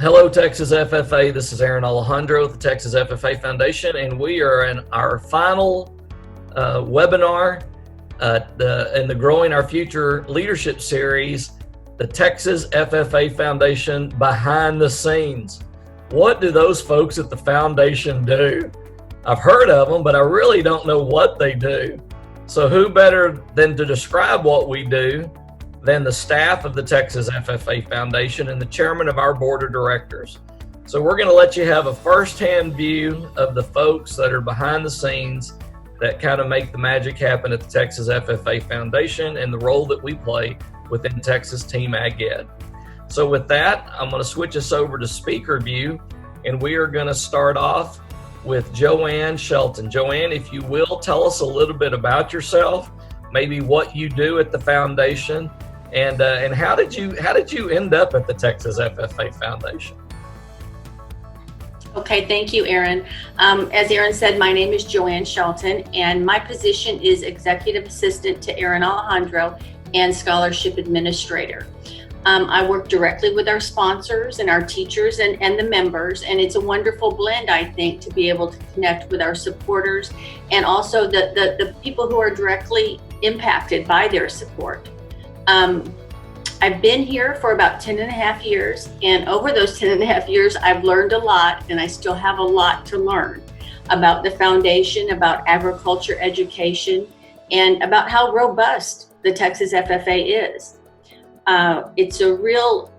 Hello, Texas FFA. This is Alejandro with the Texas FFA Foundation, and we are in our final webinar in the Growing Our Future Leadership Series, the Texas FFA Foundation Behind the Scenes. What do those folks at the foundation do? I've heard of them, but I really don't know what they do. So who better than to describe what we do than the staff of the Texas FFA Foundation and the chairman of our board of directors. So we're going to let you have a firsthand view of the folks that are behind the scenes that kind of make the magic happen at the Texas FFA Foundation and the role that we play within Texas Team Ag Ed. So with that, I'm going to switch us over to speaker view, and we are going to start off with Joanne Shelton. Joanne, if you will, tell us a little bit about yourself, maybe what you do at the foundation, and how did you end up at the Texas FFA Foundation? Okay, thank you, Aaron. As Aaron said, my name is Joanne Shelton, and my position is Executive Assistant to Aaron Alejandro and Scholarship Administrator. I work directly with our sponsors and our teachers and the members, and it's a wonderful blend, I think, to be able to connect with our supporters and also the people who are directly impacted by their support. I've been here for about 10 and a half years, and over those 10 and a half years, I've learned a lot, and I still have a lot to learn about the foundation, about agriculture education, and about how robust the Texas FFA is. It's a real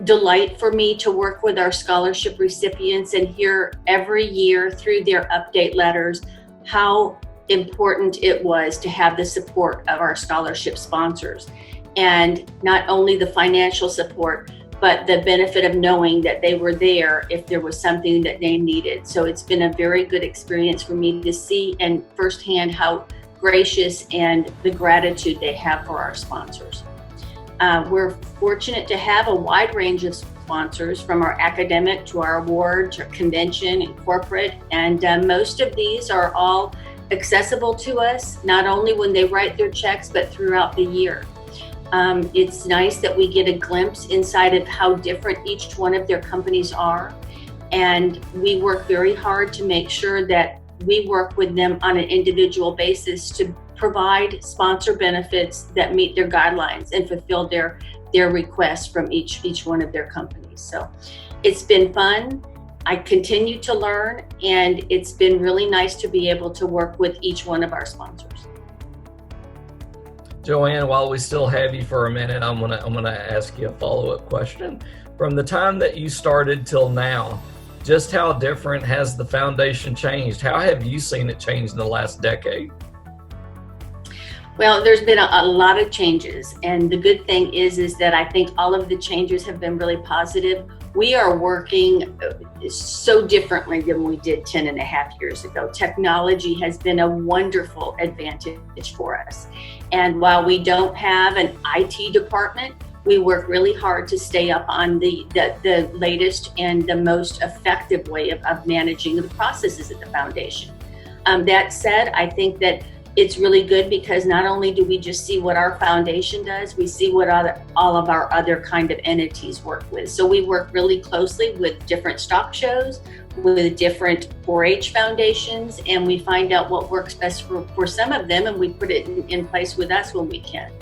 delight for me to work with our scholarship recipients and hear every year through their update letters how important it was to have the support of our scholarship sponsors. And not only the financial support, but the benefit of knowing that they were there if there was something that they needed. So it's been a very good experience for me to see and firsthand how gracious and the gratitude they have for our sponsors. We're fortunate to have a wide range of sponsors, from our academic to our award to convention and corporate, and most of these are all accessible to us, not only when they write their checks, but throughout the year. It's nice that we get a glimpse inside of how different each one of their companies are, and we work very hard to make sure that we work with them on an individual basis to provide sponsor benefits that meet their guidelines and fulfill their requests from each one of their companies. So it's been fun. I continue to learn, and it's been really nice to be able to work with each one of our sponsors. Joanne, while we still have you for a minute, I'm gonna ask you a follow-up question. From the time that you started till now, just how different has the foundation changed? How have you seen it change in the last decade? Well, there's been a lot of changes, and the good thing is that I think all of the changes have been really positive. We are working so differently than we did 10 and a half years ago. Technology has been a wonderful advantage for us. And while we don't have an IT department, we work really hard to stay up on the latest and the most effective way of managing the processes at the foundation. That said, I think that it's really good because not only do we just see what our foundation does, we see what all of our other kind of entities work with. So we work really closely with different stock shows, with different 4-H foundations, and we find out what works best for some of them, and we put it in place with us when we can.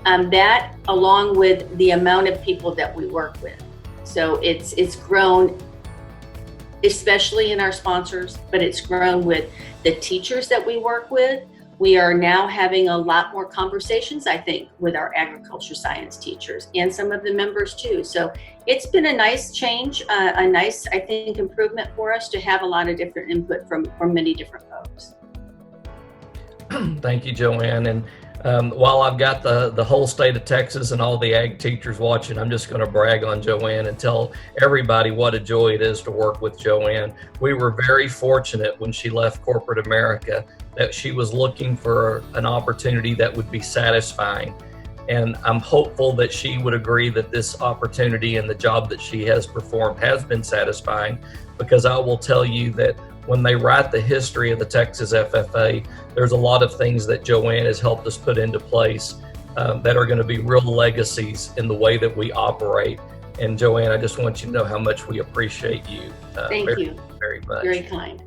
That, along with the amount of people that we work with. So it's grown, especially in our sponsors, but it's grown with the teachers that we work with. We are now having a lot more conversations, I think, with our agriculture science teachers and some of the members too. So it's been a nice change, a nice, I think, improvement for us to have a lot of different input from many different folks. Thank you, Joanne. And while I've got the whole state of Texas and all the ag teachers watching, I'm just going to brag on Joanne and tell everybody what a joy it is to work with Joanne. We were very fortunate when she left corporate America that she was looking for an opportunity that would be satisfying. And I'm hopeful that she would agree that this opportunity and the job that she has performed has been satisfying, because I will tell you that when they write the history of the Texas FFA, there's a lot of things that Joanne has helped us put into place that are going to be real legacies in the way that we operate. And Joanne, I just want you to know how much we appreciate you. Thank you. Very much. Very kind.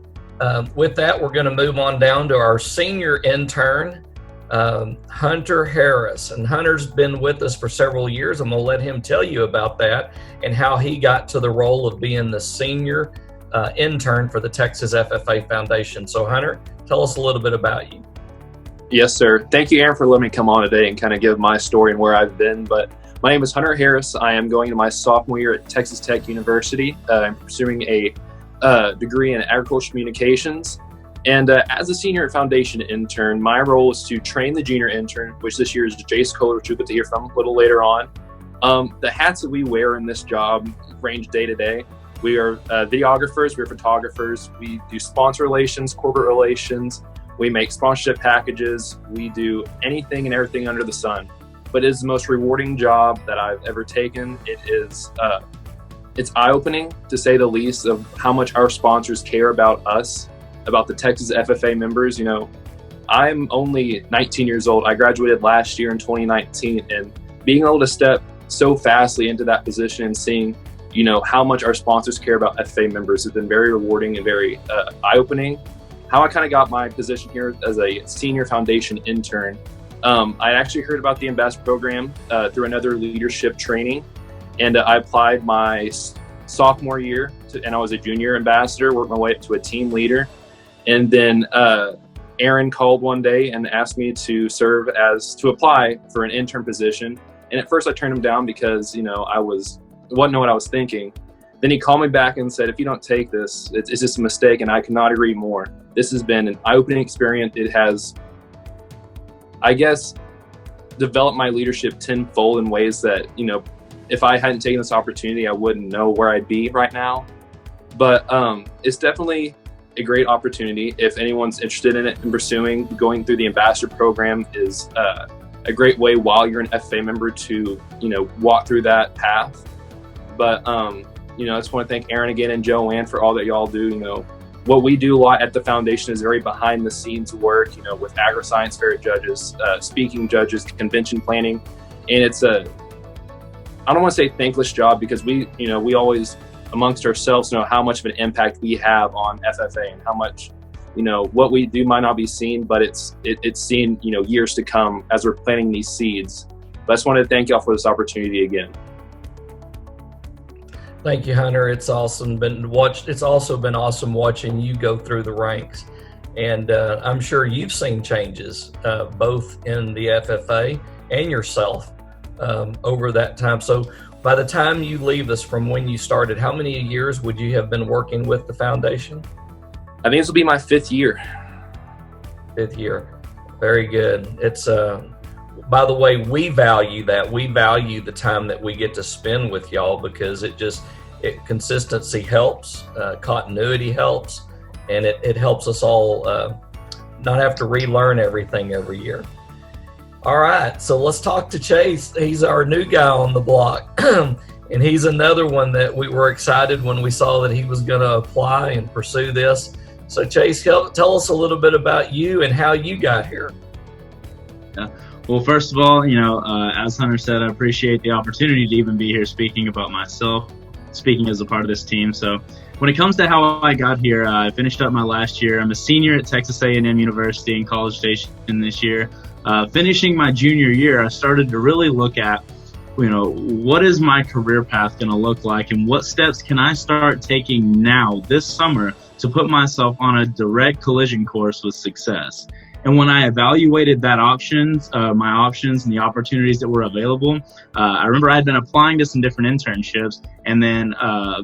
With that, we're going to move on down to our senior intern, Hunter Harris. And Hunter's been with us for several years. I'm going to let him tell you about that and how he got to the role of being the senior intern for the Texas FFA Foundation. So Hunter, tell us a little bit about you. Yes, sir. Thank you, Aaron, for letting me come on today and kind of give my story and where I've been. But my name is Hunter Harris. I am going to my sophomore year at Texas Tech University. I'm pursuing a degree in agricultural communications. And as a senior foundation intern, my role is to train the junior intern, which this year is Jace, Kolar, which you'll get to hear from a little later on. The hats that we wear in this job range day to day. We are videographers, we're photographers, we do sponsor relations, corporate relations, we make sponsorship packages, we do anything and everything under the sun. But it is the most rewarding job that I've ever taken. It is, it's eye-opening, to say the least, of how much our sponsors care about us, about the Texas FFA members. You know, I'm only 19 years old. I graduated last year in 2019, and being able to step so fastly into that position and seeing, you know, how much our sponsors care about FFA members has been very rewarding and very eye-opening. How I kind of got my position here as a senior foundation intern, I actually heard about the Ambassador program through another leadership training, and I applied my sophomore year, and I was a junior ambassador, worked my way up to a team leader. And then Aaron called one day and asked me to apply for an intern position. And at first I turned him down because, you know, I wasn't know what I was thinking. Then he called me back and said, if you don't take this, it's just a mistake, and I cannot agree more. This has been an eye-opening experience. It has, I guess, developed my leadership tenfold in ways that, you know, if I hadn't taken this opportunity, I wouldn't know where I'd be right now. But it's definitely a great opportunity. If anyone's interested in it and pursuing, going through the Ambassador program is a great way while you're an FFA member to, you know, walk through that path. But, you know, I just want to thank Aaron again and Joanne for all that y'all do. You know, what we do a lot at the foundation is very behind the scenes work, you know, with agri-science fair judges, speaking judges, convention planning. And it's I don't want to say thankless job, because we always amongst ourselves know how much of an impact we have on FFA and how much, you know, what we do might not be seen, but it's seen, you know, years to come as we're planting these seeds. But I just wanted to thank y'all for this opportunity again. Thank you, Hunter. It's also been awesome watching you go through the ranks. And I'm sure you've seen changes, both in the FFA and yourself over that time. So by the time you leave us from when you started, how many years would you have been working with the foundation? I think this will be my 5th year. 5th year. Very good. It's, by the way, we value that. We value the time that we get to spend with y'all, because consistency helps, continuity helps, and it helps us all not have to relearn everything every year. All right, so let's talk to Chase. He's our new guy on the block, and he's another one that we were excited when we saw that he was going to apply and pursue this. So Chase, tell us a little bit about you and how you got here. Yeah. Well, first of all, you know, as Hunter said, I appreciate the opportunity to even be here speaking about myself, speaking as a part of this team. So when it comes to how I got here, I finished up my last year. I'm a senior at Texas A&M University in College Station this year. Finishing my junior year, I started to really look at, you know, what is my career path going to look like, and what steps can I start taking now this summer to put myself on a direct collision course with success. And when I evaluated my options and the opportunities that were available, I remember I had been applying to some different internships, and then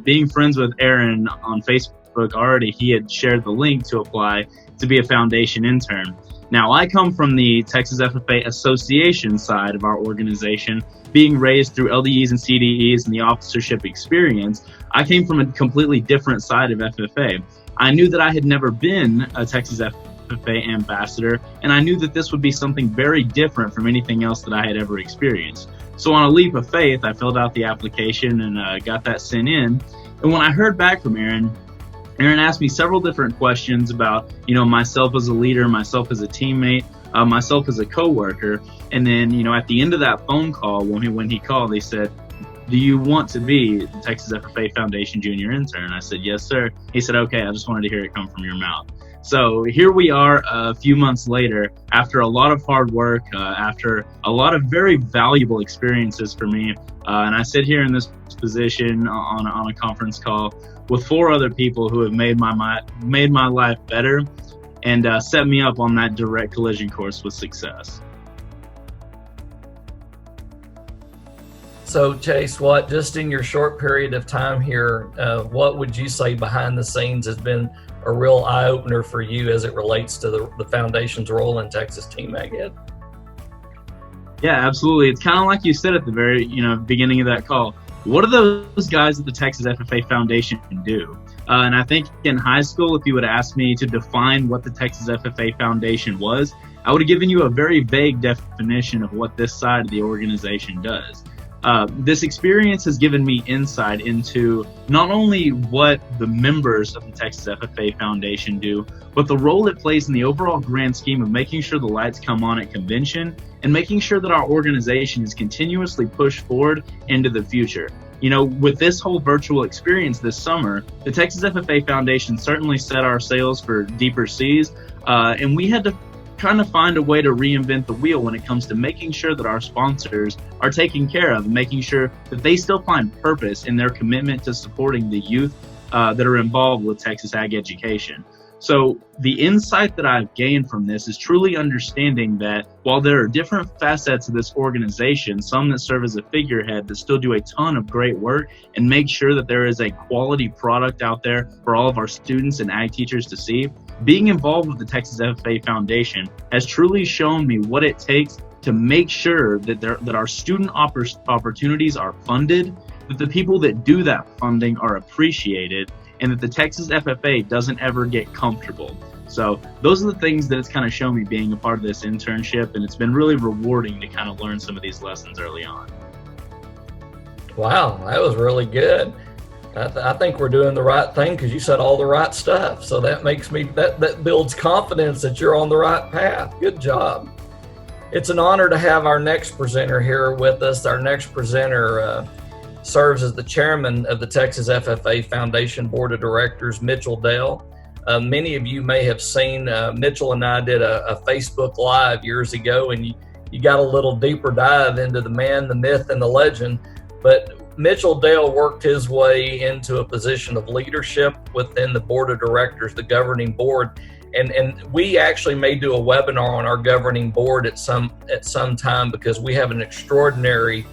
being friends with Aaron on Facebook already, he had shared the link to apply to be a foundation intern. Now, I come from the Texas FFA Association side of our organization, being raised through LDEs and CDEs and the officership experience. I came from a completely different side of FFA. I knew that I had never been a Texas FFA ambassador, and I knew that this would be something very different from anything else that I had ever experienced. So on a leap of faith, I filled out the application and got that sent in. And when I heard back from Aaron asked me several different questions about, you know, myself as a leader, myself as a teammate, myself as a coworker. And then, you know, at the end of that phone call, when he called, he said, do you want to be the Texas FFA Foundation Junior Intern? I said, yes, sir. He said, okay, I just wanted to hear it come from your mouth. So here we are a few months later, after a lot of hard work, after a lot of very valuable experiences for me. And I sit here in this position on a conference call with 4 other people who have made my life better and set me up on that direct collision course with success. So Jace, just in your short period of time here, what would you say behind the scenes has been a real eye-opener for you as it relates to the foundation's role in Texas Team Maggot? Yeah, absolutely. It's kind of like you said at the very beginning of that call. What do those guys at the Texas FFA Foundation do? And I think in high school, if you would ask me to define what the Texas FFA Foundation was, I would have given you a very vague definition of what this side of the organization does. This experience has given me insight into not only what the members of the Texas FFA Foundation do, but the role it plays in the overall grand scheme of making sure the lights come on at convention and making sure that our organization is continuously pushed forward into the future. With this whole virtual experience this summer, the Texas FFA Foundation certainly set our sails for deeper seas, and we had to kind of find a way to reinvent the wheel when it comes to making sure that our sponsors are taken care of, making sure that they still find purpose in their commitment to supporting the youth that are involved with Texas ag education. So the insight that I've gained from this is truly understanding that while there are different facets of this organization, some that serve as a figurehead that still do a ton of great work and make sure that there is a quality product out there for all of our students and ag teachers to see, being involved with the Texas FFA Foundation has truly shown me what it takes to make sure that our student opportunities are funded, that the people that do that funding are appreciated, and that the Texas FFA doesn't ever get comfortable. So those are the things that it's kind of shown me being a part of this internship, and it's been really rewarding to kind of learn some of these lessons early on. Wow, that was really good. I think we're doing the right thing because you said all the right stuff. So that makes me, that builds confidence that you're on the right path. Good job. It's an honor to have our next presenter here with us. Our next presenter serves as the chairman of the Texas FFA Foundation Board of Directors, Mitchell Dale. Many of you may have seen Mitchell and I did a Facebook Live years ago, and you got a little deeper dive into the man, the myth, and the legend. But Mitchell Dale worked his way into a position of leadership within the board of directors, the governing board. And we actually may do a webinar on our governing board at some time, because we have an extraordinary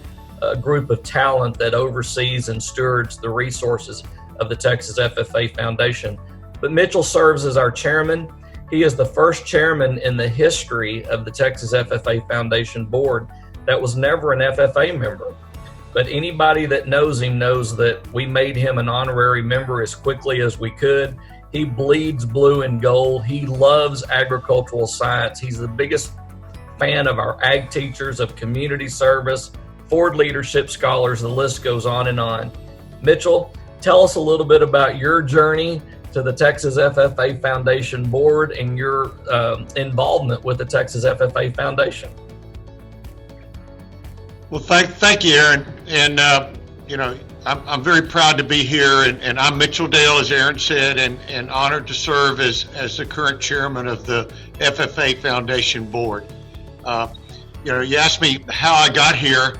group of talent that oversees and stewards the resources of the Texas FFA Foundation. But Mitchell serves as our chairman. He is the first chairman in the history of the Texas FFA Foundation board that was never an FFA member. But anybody that knows him knows that we made him an honorary member as quickly as we could. He bleeds blue and gold. He loves agricultural science. He's the biggest fan of our ag teachers, of community service, Ford leadership scholars, the list goes on and on. Mitchell, tell us a little bit about your journey to the Texas FFA Foundation board and your involvement with the Texas FFA Foundation. Well, thank you, Aaron. And, I'm very proud to be here. And I'm Mitchell Dale, as Aaron said, and honored to serve as the current chairman of the FFA Foundation board. You asked me how I got here.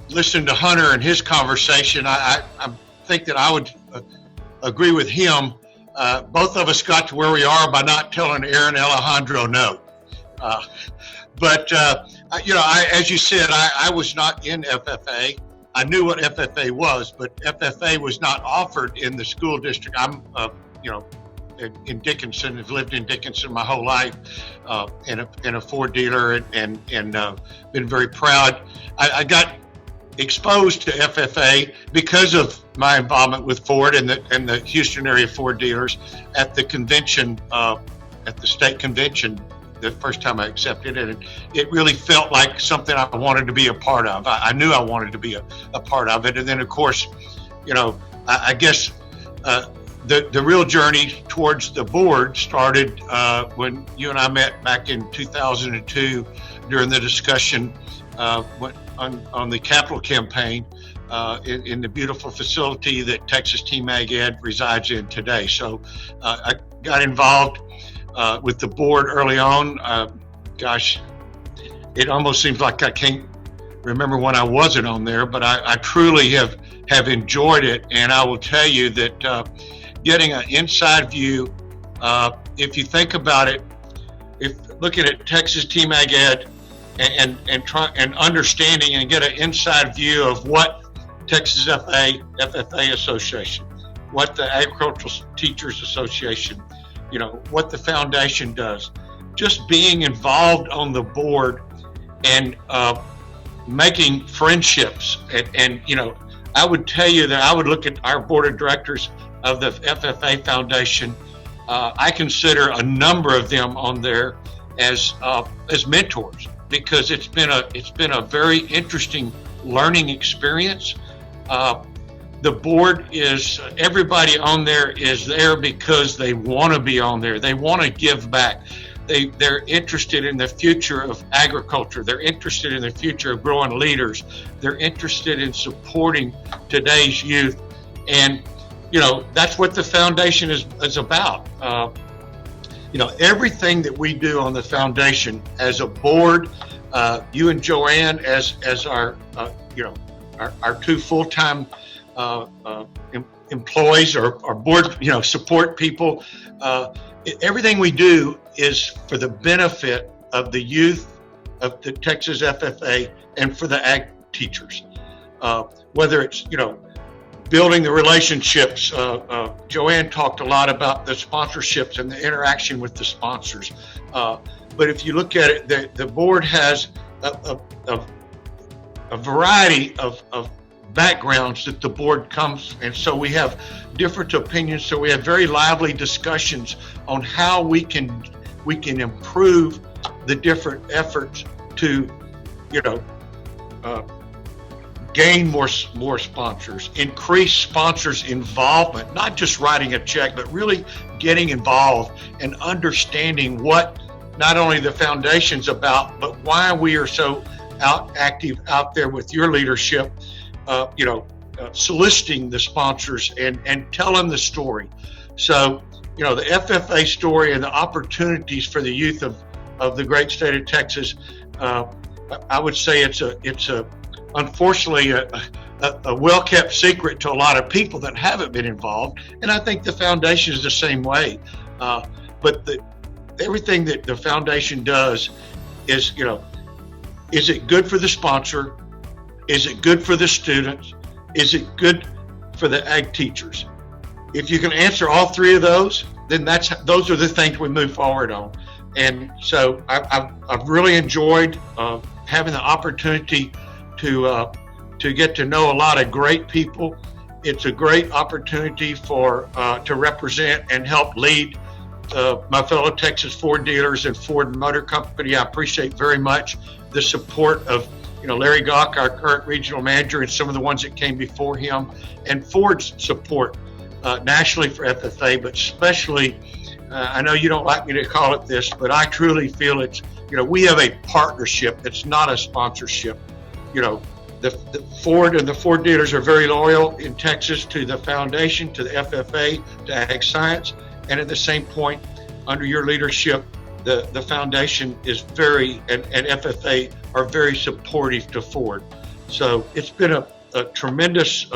Listening to Hunter and his conversation, I think that I would agree with him. Both of us got to where we are by not telling Aaron Alejandro no. As you said, I was not in FFA. I knew what FFA was, but FFA was not offered in the school district. I'm, in Dickinson, have lived in Dickinson my whole life, in a Ford dealer, and been very proud. I got exposed to FFA because of my involvement with Ford and the Houston area Ford dealers at the convention, at the state convention, the first time I accepted it. And it really felt like something I wanted to be a part of. I knew I wanted to be a part of it. And then, of course, I guess the real journey towards the board started when you and I met back in 2002 during the discussion on the capital campaign in the beautiful facility that Texas Team Ag Ed resides in today. So I got involved with the board early on. Gosh, it almost seems like I can't remember when I wasn't on there, but I truly have enjoyed it. And I will tell you that getting an inside view, if you think about it, if looking at Texas Team Ag Ed and understanding and get an inside view of what Texas FFA Association, what the Agricultural Teachers Association, what the foundation does, just being involved on the board and making friendships. And I would tell you that I would look at our board of directors of the FFA Foundation. I consider a number of them on there as mentors, because it's been a very interesting learning experience. The board is, everybody on there is there because they want to be on there. They want to give back. They're interested in the future of agriculture. They're interested in the future of growing leaders. They're interested in supporting today's youth. And, that's what the foundation is about. Everything that we do on the foundation as a board, you and Joanne as our two full-time employees or board, support people. Everything we do is for the benefit of the youth of the Texas FFA and for the ag teachers. Whether it's, building the relationships. Joanne talked a lot about the sponsorships and the interaction with the sponsors. But if you look at it, the board has a variety of backgrounds that the board comes, and so we have different opinions. So we have very lively discussions on how we can improve the different efforts to, gain more sponsors, increase sponsors' involvement, not just writing a check, but really getting involved and understanding what not only the foundation's about, but why we are so active out there with your leadership, soliciting the sponsors and telling the story. So, the FFA story and the opportunities for the youth of the great state of Texas, I would say it's unfortunately a well-kept secret to a lot of people that haven't been involved. And I think the foundation is the same way. But everything that the foundation does is, is it good for the sponsor? Is it good for the students? Is it good for the ag teachers? If you can answer all three of those, then those are the things we move forward on. And so I've really enjoyed having the opportunity to get to know a lot of great people. It's a great opportunity to represent and help lead my fellow Texas Ford dealers and Ford Motor Company. I appreciate very much the support of Larry Gawk, our current regional manager, and some of the ones that came before him, and Ford's support nationally for FFA, but especially, I know you don't like me to call it this, but I truly feel it's, we have a partnership. It's not a sponsorship. The Ford and the Ford dealers are very loyal in Texas to the foundation, to the FFA, to Ag Science, and at the same point, under your leadership, the foundation is and FFA are very supportive to Ford. So it's been a tremendous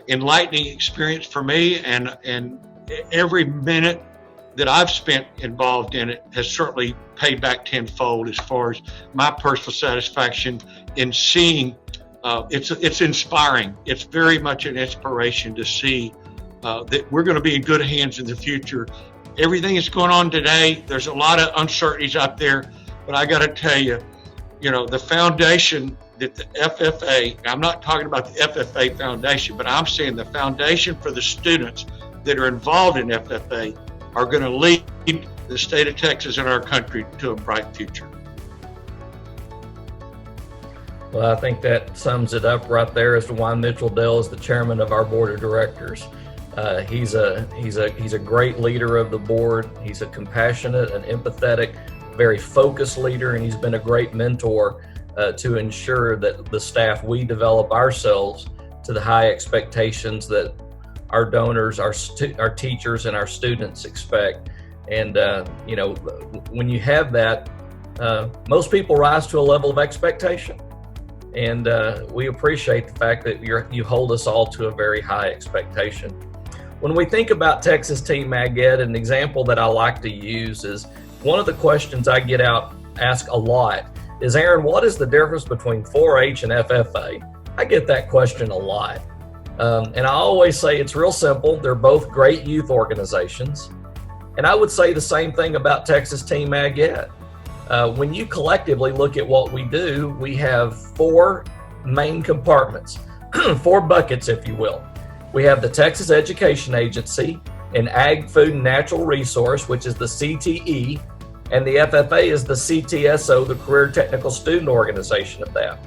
enlightening experience for me, and every minute that I've spent involved in it has certainly paid back tenfold as far as my personal satisfaction in seeing. It's inspiring. It's very much an inspiration to see that we're going to be in good hands in the future. Everything that's going on today, there's a lot of uncertainties out there, but I got to tell you, the foundation that the FFA, I'm not talking about the FFA Foundation, but I'm saying the foundation for the students that are involved in FFA are going to lead the state of Texas and our country to a bright future. Well, I think that sums it up right there as to why Mitchell Dell is the chairman of our board of directors. He's a great leader of the board. He's a compassionate and empathetic, very focused leader, and he's been a great mentor to ensure that the staff, we develop ourselves to the high expectations that our donors, our teachers, and our students expect. And when you have that, most people rise to a level of expectation. And we appreciate the fact that you hold us all to a very high expectation. When we think about Texas Team Maggot, an example that I like to use is one of the questions I get asked a lot is, Aaron, what is the difference between 4-H and FFA? I get that question a lot. And I always say it's real simple. They're both great youth organizations. And I would say the same thing about Texas Team Maggot. When you collectively look at what we do, we have 4 main compartments, 4 buckets, if you will. We have the Texas Education Agency, an Ag, Food, and Natural Resource, which is the CTE, and the FFA is the CTSO, the Career Technical Student Organization of that.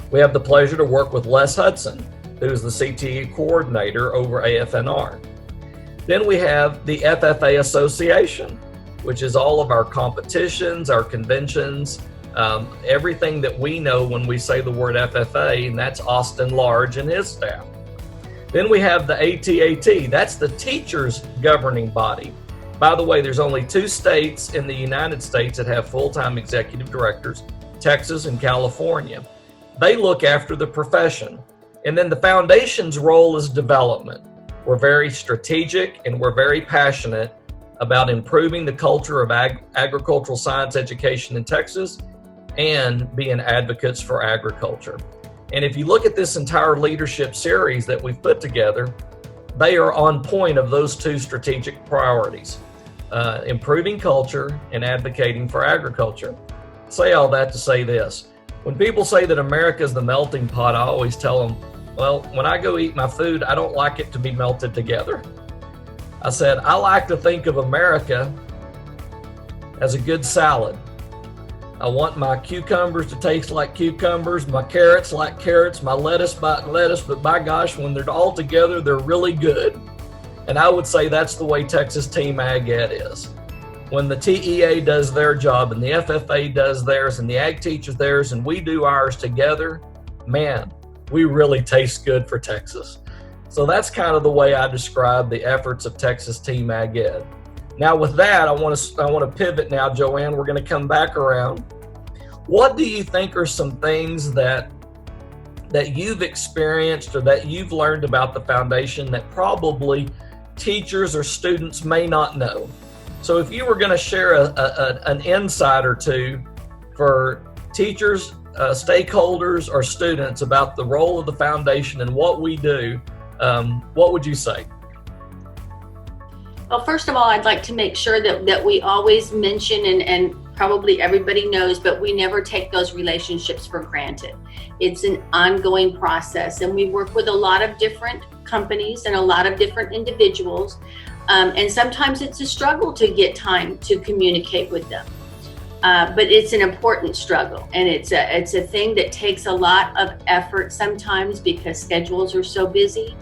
We have the pleasure to work with Les Hudson, who's the CTE coordinator over AFNR. Then we have the FFA Association, which is all of our competitions, our conventions, everything that we know when we say the word FFA, and that's Austin Large and his staff. Then we have the ATAT, that's the teachers governing body. By the way, there's only 2 states in the United States that have full-time executive directors, Texas and California. They look after the profession. And then the foundation's role is development. We're very strategic and we're very passionate about improving the culture of agricultural science education in Texas and being advocates for agriculture. And if you look at this entire leadership series that we've put together, they are on point of those 2 strategic priorities, improving culture and advocating for agriculture. Say all that to say this. When people say that America is the melting pot, I always tell them, well, when I go eat my food, I don't like it to be melted together. I said, I like to think of America as a good salad. I want my cucumbers to taste like cucumbers, my carrots like carrots, my lettuce like lettuce, but by gosh, when they're all together, they're really good. And I would say that's the way Texas Team Maggot is. When the TEA does their job and the FFA does theirs and the ag teaches theirs and we do ours together, man, we really taste good for Texas. So that's kind of the way I describe the efforts of Texas Team Maggot. Now with that, I want to pivot now, Joanne. We're going to come back around. What do you think are some things that you've experienced or that you've learned about the foundation that probably teachers or students may not know? So if you were going to share an insight or two for teachers, stakeholders, or students about the role of the foundation and what we do, what would you say? Well, first of all, I'd like to make sure that we always mention, and probably everybody knows, but we never take those relationships for granted. It's an ongoing process, and we work with a lot of different companies and a lot of different individuals, and sometimes it's a struggle to get time to communicate with them. But it's an important struggle, and it's a thing that takes a lot of effort sometimes because schedules are so busy.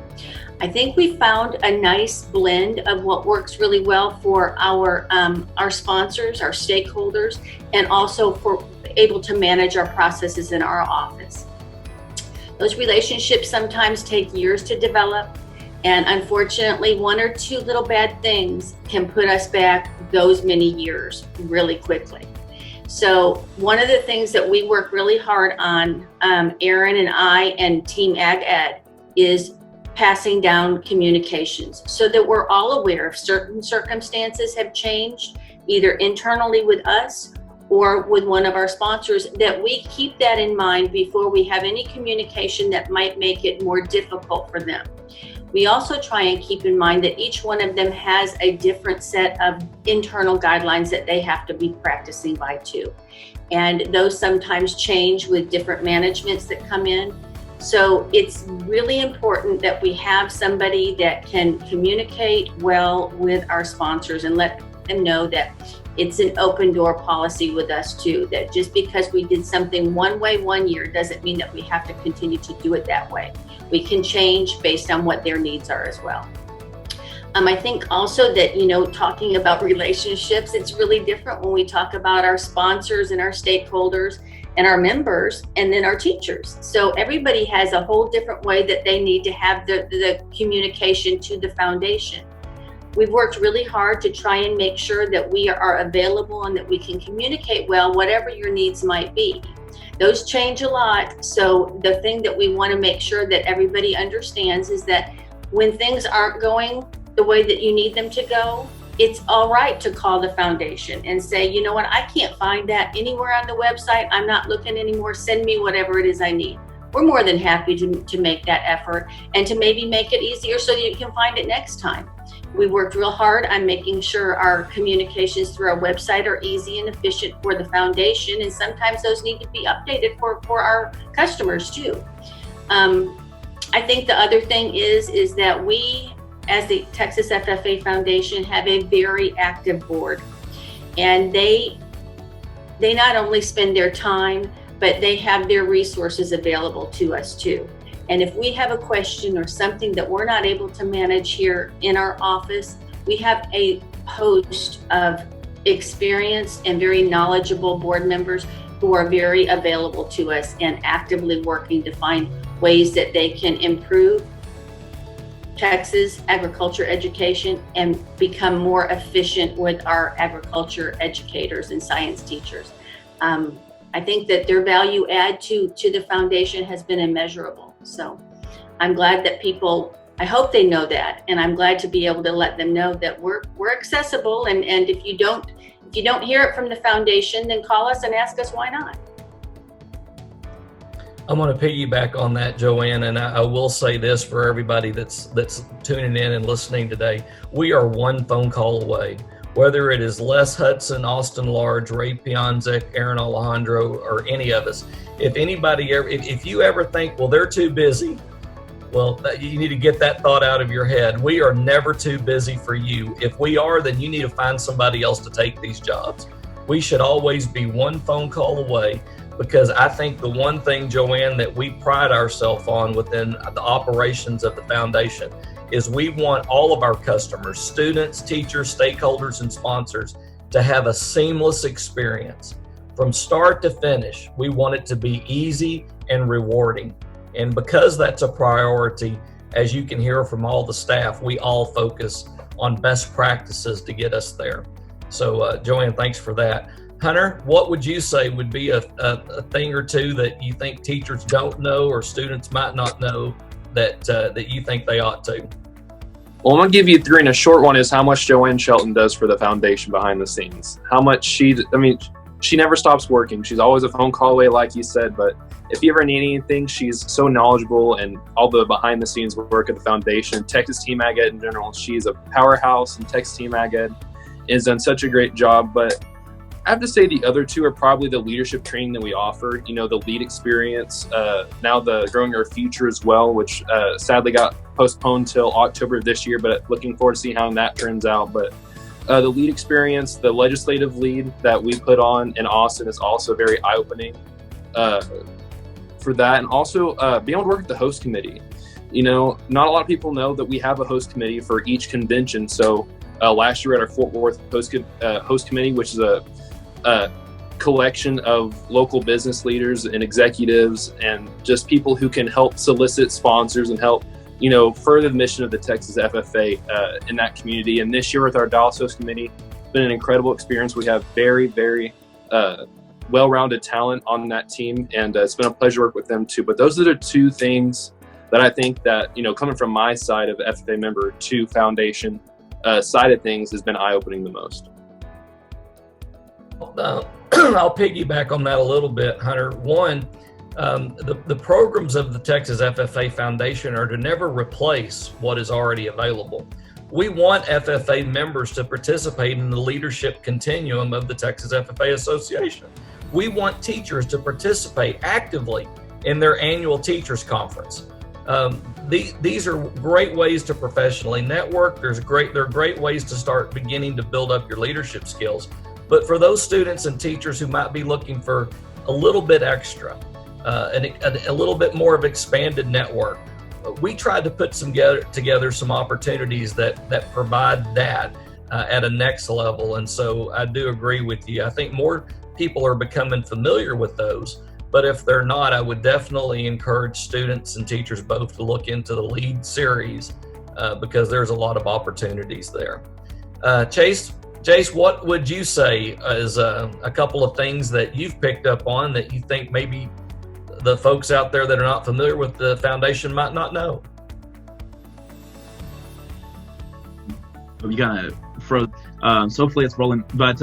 I think we found a nice blend of what works really well for our sponsors, our stakeholders, and also for able to manage our processes in our office. Those relationships sometimes take years to develop, and unfortunately, 1 or 2 little bad things can put us back those many years really quickly. So one of the things that we work really hard on, Aaron and I and Team Ag Ed, is passing down communications so that we're all aware if certain circumstances have changed, either internally with us or with one of our sponsors, that we keep that in mind before we have any communication that might make it more difficult for them. We also try and keep in mind that each one of them has a different set of internal guidelines that they have to be practicing by too. And those sometimes change with different managements that come in. So it's really important that we have somebody that can communicate well with our sponsors and let them know that it's an open door policy with us too, that just because we did something one way one year doesn't mean that we have to continue to do it that way. We can change based on what their needs are as well. I think also that, talking about relationships, it's really different when we talk about our sponsors and our stakeholders and our members, and then our teachers. So everybody has a whole different way that they need to have the communication to the foundation. We've worked really hard to try and make sure that we are available and that we can communicate well, whatever your needs might be. Those change a lot. So the thing that we want to make sure that everybody understands is that when things aren't going the way that you need them to go, it's all right to call the foundation and say, you know what, I can't find that anywhere on the website. I'm not looking anymore. Send me whatever it is I need. We're more than happy to make that effort and to maybe make it easier so that you can find it next time. We worked real hard on making sure our communications through our website are easy and efficient for the foundation, and sometimes those need to be updated for our customers too. I think the other thing is that we, as the Texas FFA Foundation, have a very active board, and they not only spend their time, but they have their resources available to us too. And if we have a question or something that we're not able to manage here in our office, we have a host of experienced and very knowledgeable board members who are very available to us and actively working to find ways that they can improve Texas agriculture education and become more efficient with our agriculture educators and science teachers. I think that their value add to the foundation has been immeasurable. So I'm glad that people, I hope they know that, and I'm glad to be able to let them know that we're accessible, and if you don't hear it from the foundation, then call us and ask us why not. I'm going to piggyback on that, Joanne, and I will say this for everybody that's tuning in and listening today. We are one phone call away. Whether it is Les Hudson, Austin Large, Ray Pionzek, Aaron Alejandro, or any of us, if anybody ever, if you ever think, well, they're too busy, well, you need to get that thought out of your head. We are never too busy for you. If we are, then you need to find somebody else to take these jobs. We should always be one phone call away, because I think the one thing, Joanne, that we pride ourselves on within the operations of the foundation is we want all of our customers, students, teachers, stakeholders, and sponsors to have a seamless experience. From start to finish, we want it to be easy and rewarding. And because that's a priority, as you can hear from all the staff, we all focus on best practices to get us there. So Joanne, thanks for that. Hunter, what would you say would be a thing or two that you think teachers don't know or students might not know that you think they ought to? Well, I'm going to give you three, and a short one is how much Joanne Shelton does for the foundation behind the scenes. How much she never stops working. She's always a phone call away, like you said, but if you ever need anything, she's so knowledgeable, and all the behind the scenes work at the foundation. Texas Team Maggot in general, she's a powerhouse, and Texas Team Maggot has done such a great job. But I have to say the other two are probably the leadership training that we offer, the lead experience, now the Growing Our Future as well, which sadly got postponed till October of this year, but looking forward to seeing how that turns out. But the lead experience, the legislative lead that we put on in Austin is also very eye-opening for that. And also being able to work with the host committee. Not a lot of people know that we have a host committee for each convention. So last year at our Fort Worth host committee, which is a collection of local business leaders and executives and just people who can help solicit sponsors and help, further the mission of the Texas FFA in that community. And this year with our Dallas Host Committee, it's been an incredible experience. We have very, very well-rounded talent on that team, and it's been a pleasure to work with them too. But those are the two things that I think that, coming from my side of FFA member to foundation side of things has been eye-opening the most. I'll piggyback on that a little bit, Hunter. One, the programs of the Texas FFA Foundation are to never replace what is already available. We want FFA members to participate in the leadership continuum of the Texas FFA Association. We want teachers to participate actively in their annual teachers conference. These are great ways to professionally network. There are great ways to start beginning to build up your leadership skills. But for those students and teachers who might be looking for a little bit extra, a little bit more of expanded network, we tried to put together some opportunities that provide that at a next level. And so I do agree with you. I think more people are becoming familiar with those. But if they're not, I would definitely encourage students and teachers both to look into the LEAD series because there's a lot of opportunities there. Jace, what would you say is a couple of things that you've picked up on that you think maybe the folks out there that are not familiar with the foundation might not know? We got to froze. So hopefully it's rolling. But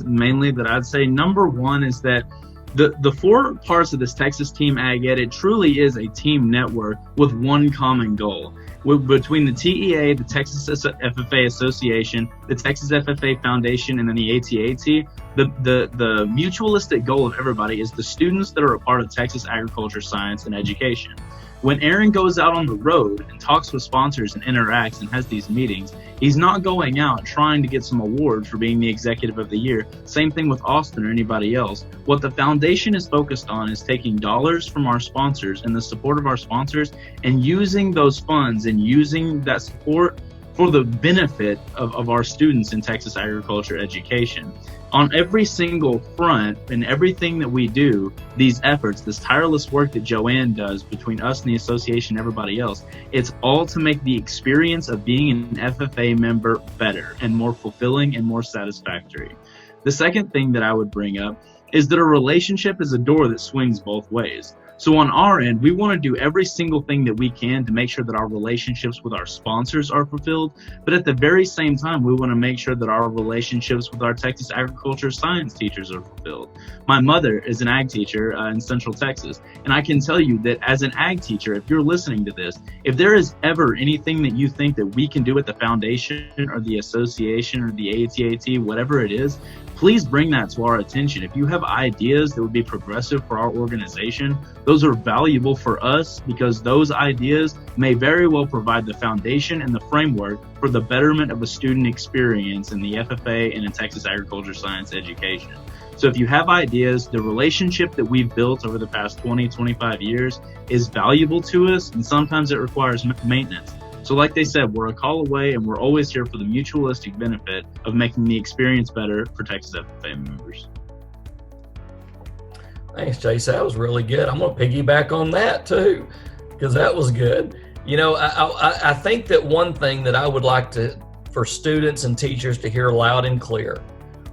mainly that I'd say number one is that the four parts of this Texas Team Ag Ed, it truly is a team network with one common goal. Between the TEA, the Texas FFA Association, the Texas FFA Foundation, and then the ATAT, the mutualistic goal of everybody is the students that are a part of Texas agriculture, science, and education. When Aaron goes out on the road and talks with sponsors and interacts and has these meetings, he's not going out trying to get some award for being the executive of the year. Same thing with Austin or anybody else. What the foundation is focused on is taking dollars from our sponsors and the support of our sponsors and using those funds and using that support for the benefit of our students in Texas agriculture education. On every single front and everything that we do, these efforts, this tireless work that Joanne does between us and the association and everybody else, it's all to make the experience of being an FFA member better and more fulfilling and more satisfactory. The second thing that I would bring up is that a relationship is a door that swings both ways. So on our end, we want to do every single thing that we can to make sure that our relationships with our sponsors are fulfilled. But at the very same time, we want to make sure that our relationships with our Texas agriculture science teachers are fulfilled. My mother is an ag teacher in Central Texas. And I can tell you that as an ag teacher, if you're listening to this, if there is ever anything that you think that we can do at the foundation or the association or the ATAT, whatever it is, please bring that to our attention. If you have ideas that would be progressive for our organization, those are valuable for us because those ideas may very well provide the foundation and the framework for the betterment of a student experience in the FFA and in Texas agriculture science education. So if you have ideas, the relationship that we've built over the past 20, 25 years is valuable to us, and sometimes it requires maintenance. So like they said, we're a call away and we're always here for the mutualistic benefit of making the experience better for Texas FFA members. Thanks, Jace. That was really good. I'm going to piggyback on that too, because that was good. You know, I think that one thing that I would like for students and teachers to hear loud and clear,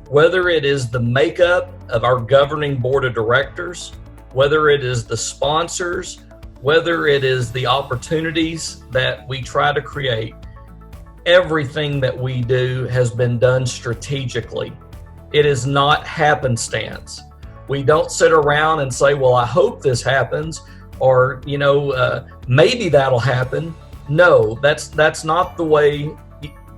whether it is the makeup of our governing board of directors, whether it is the sponsors, whether it is the opportunities that we try to create, everything that we do has been done strategically. It is not happenstance. We don't sit around and say, well, I hope this happens, or, maybe that'll happen. No, that's not the way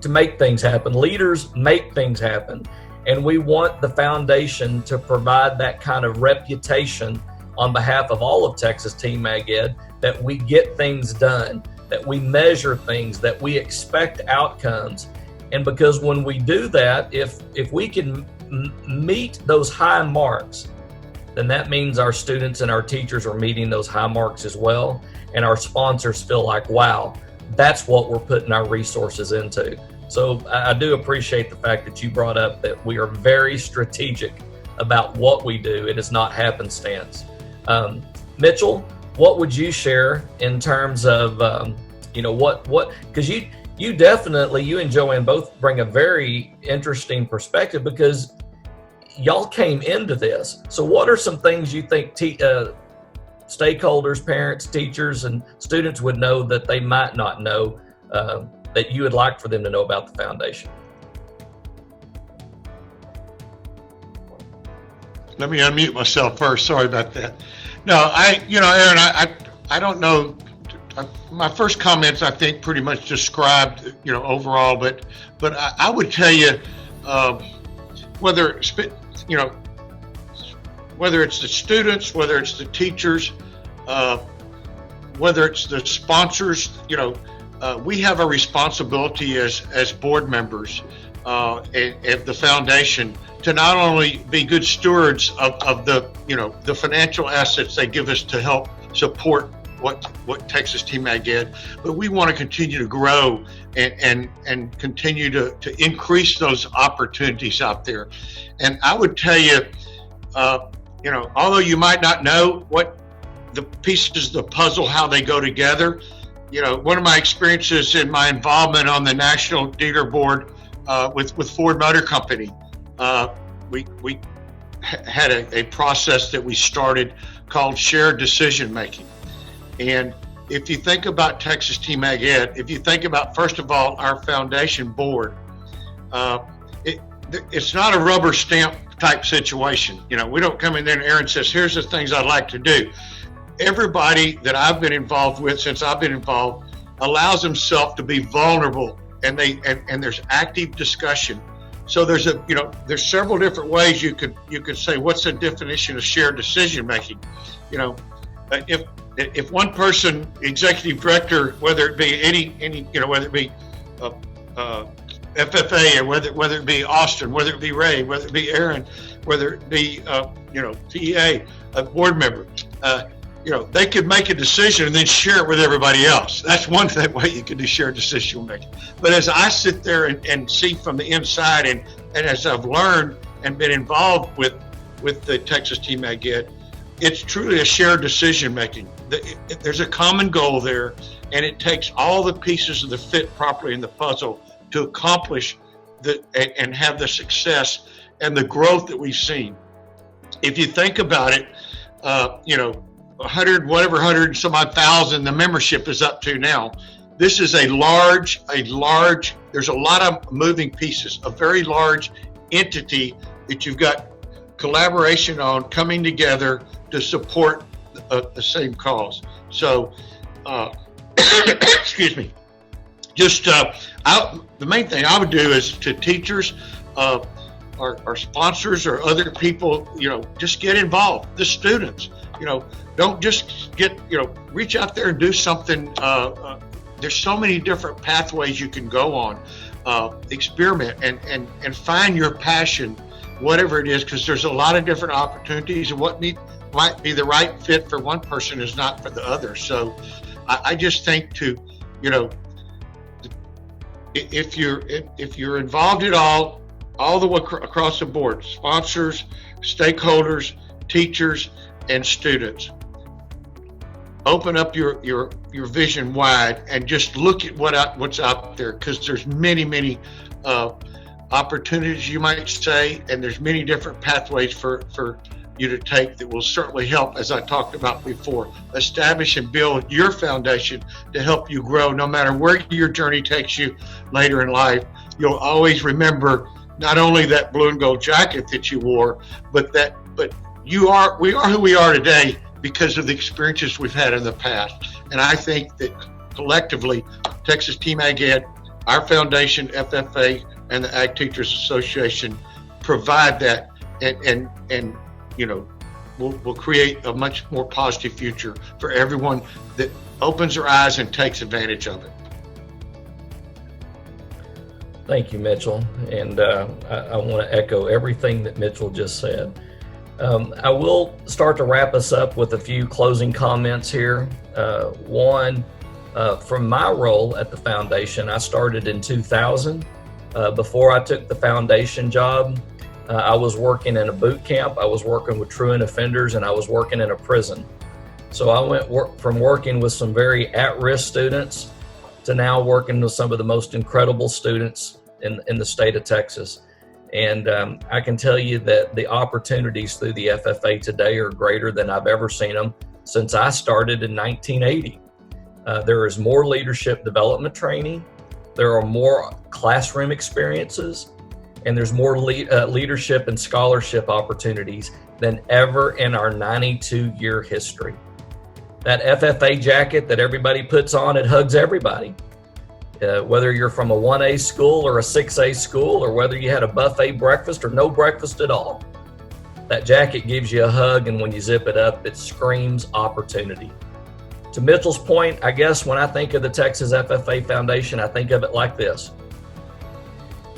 to make things happen. Leaders make things happen. And we want the foundation to provide that kind of reputation on behalf of all of Texas Team Ag Ed, that we get things done, that we measure things, that we expect outcomes. And because when we do that, if we can meet those high marks, then that means our students and our teachers are meeting those high marks as well. And our sponsors feel like, wow, that's what we're putting our resources into. So I do appreciate the fact that you brought up that we are very strategic about what we do. It is not happenstance. Mitchell, what would you share in terms of, because you definitely, you and Joanne both bring a very interesting perspective because y'all came into this. So what are some things you think stakeholders, parents, teachers, and students would know that they might not know that you would like for them to know about the foundation? Let me unmute myself first. Sorry about that. No, Aaron, I don't know. My first comments, I think, pretty much described, overall. But I would tell you, whether it's the students, whether it's the teachers, whether it's the sponsors, we have a responsibility as board members at the foundation to not only be good stewards of the financial assets they give us to help support what Texas TMAG did, but we want to continue to grow and continue to increase those opportunities out there. And I would tell you, although you might not know what the pieces of the puzzle, how they go together, one of my experiences in my involvement on the national dealer board with Ford Motor Company, we had a process that we started called shared decision making. And if you think about Texas TMAG Ed, if you think about, first of all, our foundation board, it's not a rubber stamp type situation. We don't come in there and Aaron says, here's the things I'd like to do. Everybody that I've been involved with since I've been involved allows himself to be vulnerable, and there's active discussion. So there's several different ways you could say, what's the definition of shared decision making? If one person, executive director, whether it be whether it be FFA, or whether it be Austin, whether it be Ray, whether it be Aaron, whether it be TEA, a board member, they could make a decision and then share it with everybody else. That's one way you can do shared decision making. But as I sit there and see from the inside, and as I've learned and been involved with the Texas TMAG Ed, it's truly a shared decision making. There's a common goal there, and it takes all the pieces of the fit properly in the puzzle to accomplish and have the success and the growth that we've seen. If you think about it, 100 and some odd thousand the membership is up to now. This is a large, there's a lot of moving pieces, a very large entity that you've got collaboration on, coming together to support the same cause. So, excuse me, the main thing I would do is to teachers, our sponsors or other people, just get involved. The students, don't just reach out there and do something. There's so many different pathways you can go on. Experiment and find your passion, whatever it is, because there's a lot of different opportunities, and what might be the right fit for one person is not for the other. So I just think if you're involved at all the way across the board, sponsors, stakeholders, teachers, and students, open up your vision wide and just look at what's out there, because there's many opportunities, you might say, and there's many different pathways for you to take that will certainly help, as I talked about before, establish and build your foundation to help you grow. No matter where your journey takes you later in life, you'll always remember not only that blue and gold jacket that you wore, but we are who we are today because of the experiences we've had in the past. And I think that collectively, Texas TMAG Ed, our foundation, FFA, and the Ag Teachers Association provide that, and will create a much more positive future for everyone that opens their eyes and takes advantage of it. Thank you, Mitchell. And I want to echo everything that Mitchell just said. I will start to wrap us up with a few closing comments here. One, from my role at the foundation, I started in 2000. Before I took the foundation job, I was working in a boot camp, I was working with truant offenders, and I was working in a prison. So I went from working with some very at-risk students to now working with some of the most incredible students in the state of Texas. And I can tell you that the opportunities through the FFA today are greater than I've ever seen them since I started in 1980. There is more leadership development training, there are more classroom experiences, and there's more leadership and scholarship opportunities than ever in our 92-year history. That FFA jacket that everybody puts on, it hugs everybody. Whether you're from a 1A school or a 6A school, or whether you had a buffet breakfast or no breakfast at all, that jacket gives you a hug, and when you zip it up, it screams opportunity. To Mitchell's point, I guess when I think of the Texas FFA Foundation, I think of it like this.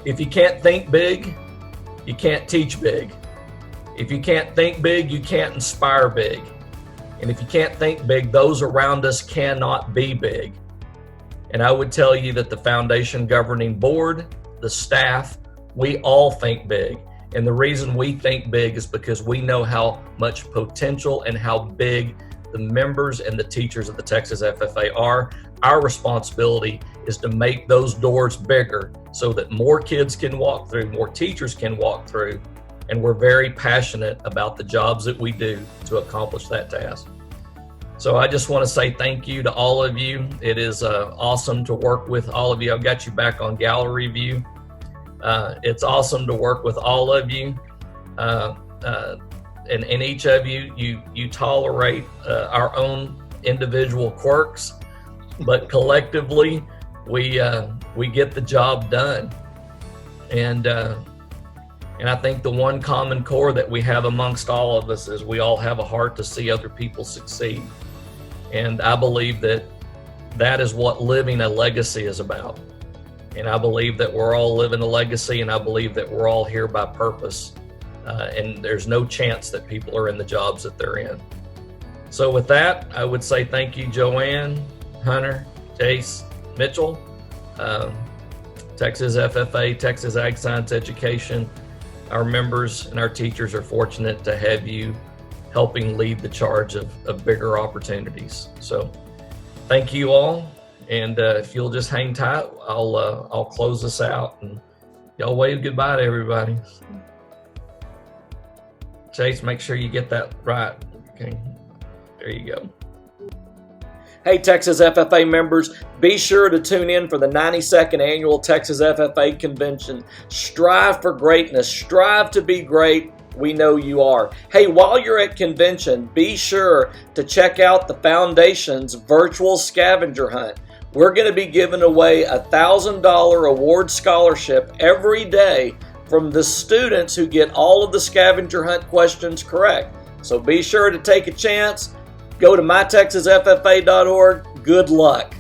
If you can't think big, you can't teach big. If you can't think big, you can't inspire big. And if you can't think big, those around us cannot be big. And I would tell you that the foundation governing board, the staff, we all think big. And the reason we think big is because we know how much potential and how big the members and the teachers of the Texas FFA are. Our responsibility is to make those doors bigger so that more kids can walk through, more teachers can walk through, and we're very passionate about the jobs that we do to accomplish that task. So I just want to say thank you to all of you. It is awesome to work with all of you. I've got you back on gallery view. It's awesome to work with all of you. And each of you, you tolerate our own individual quirks, but collectively we get the job done. And I think the one common core that we have amongst all of us is we all have a heart to see other people succeed. And I believe that that is what living a legacy is about. And I believe that we're all living a legacy, and I believe that we're all here by purpose. And there's no chance that people are in the jobs that they're in. So with that, I would say thank you, Joanne, Hunter, Jace, Mitchell, Texas FFA, Texas Ag Science Education. Our members and our teachers are fortunate to have you helping lead the charge of bigger opportunities. So thank you all. And if you'll just hang tight, I'll close this out, and y'all wave goodbye to everybody. Chase, make sure you get that right. Okay, there you go. Hey, Texas FFA members, be sure to tune in for the 92nd Annual Texas FFA Convention. Strive for greatness. Strive to be great. We know you are. Hey, while you're at convention, be sure to check out the Foundation's virtual scavenger hunt. We're going to be giving away a $1,000 award scholarship every day from the students who get all of the scavenger hunt questions correct. So be sure to take a chance. Go to mytexasffa.org. Good luck.